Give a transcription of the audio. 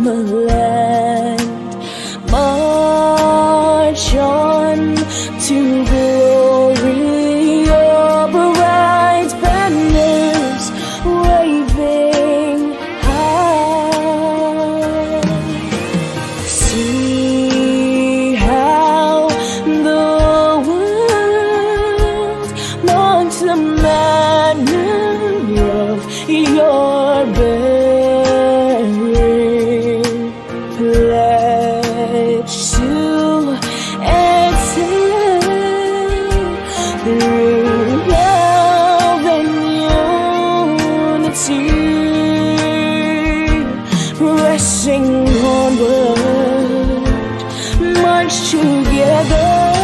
Bahamaland. March on to glory, your bright banners waving high. See how the world marks the manner of your bearing. Pledge to excel through love and unity, pressing onward, march together.